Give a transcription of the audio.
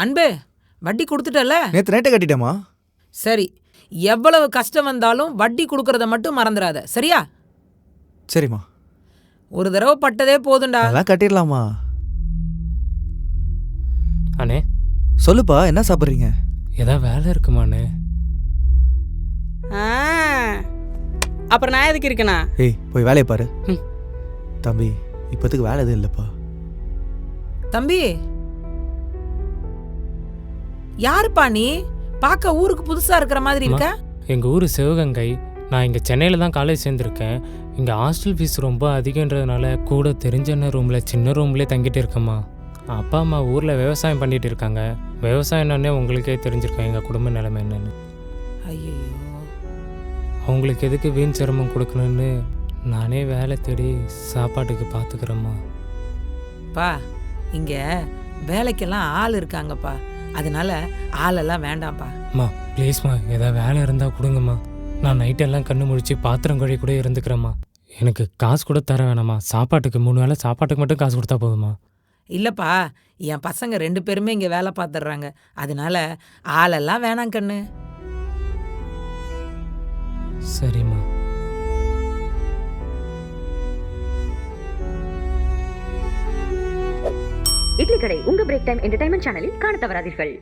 அன்பு, வட்டி கொடுத்துட்டல? நேற்று நைட்டை கட்டிட்டேம்மா. சரி, எவ்வளவு கஷ்டம் வந்தாலும் வட்டி கொடுக்கறத மட்டும் மறந்துடாத, சரியா? சரிம்மா. ஒரு தடவை பட்டதே போதும்டா. அதெல்லாம் கட்டிடலாமா? அண்ணே, சொல்லுப்பா, என்ன சாப்பிட்றீங்க? ஏதாவது வேலை இருக்குமாண்ணே? அப்புறம் நான் எதுக்கு இருக்கேனா? ஏய், போய் வேலையை பாரு. தம்பி, இப்போதுக்கு வேலை எதுவும் இல்லைப்பா. தம்பி, யாருப்பா நீ? பார்க்க ஊருக்கு புதுசா இருக்கிற மாதிரி இருக்க. எங்கள் ஊர் சிவகங்கை. நான் இங்கே சென்னையில் தான் காலேஜ் சேர்ந்துருக்கேன். இங்கே ஹாஸ்டல் ஃபீஸ் ரொம்ப அதிகன்றதுனால கூட தெரிஞ்ச ரூமில் சின்ன ரூம்லேயே தங்கிட்டு இருக்கேம்மா. அப்பா அம்மா ஊரில் விவசாயம் பண்ணிகிட்டு இருக்காங்க. விவசாயம்னே உங்களுக்கே தெரிஞ்சிருக்கேன் எங்கள் குடும்ப நிலைமை என்னென்னு. ஐயோ, அவங்களுக்கு எதுக்கு வீண் சிரமம் கொடுக்கணுன்னு நானே வேலை தேடி சாப்பாட்டுக்கு பார்த்துக்கிறேம்மா. பா, இங்க வேலைக்கெல்லாம் ஆள் இருக்காங்கப்பா, அதனால ஆளெல்லாம் வேண்டாம்ப்பா. அம்மா ப்ளீஸ்மா, ஏதாவது வேலை இருந்தால் கொடுங்கம்மா. நான் நைட்டெல்லாம் கண்ணு முழிச்சு பாத்திரம் கழுவி கூட இருந்துக்கிறேம்மா. எனக்கு காசு கூட தர வேணாம்மா. சாப்பாட்டுக்கு 3 வேளை சாப்பாட்டுக்கு மட்டும் காசு கொடுத்தா போதுமா? இல்லப்பா, என் பசங்க 2 பேருமே இங்க வேலை பார்த்துடுறாங்க, அதனால ஆளெல்லாம் வேணாம் கண்ணு. சரிம்மா. இட்லி கடை உங்க பிரேக் டைம் என்டர்டைன்மெண்ட் சேனலில் காண தவறாதீர்கள்.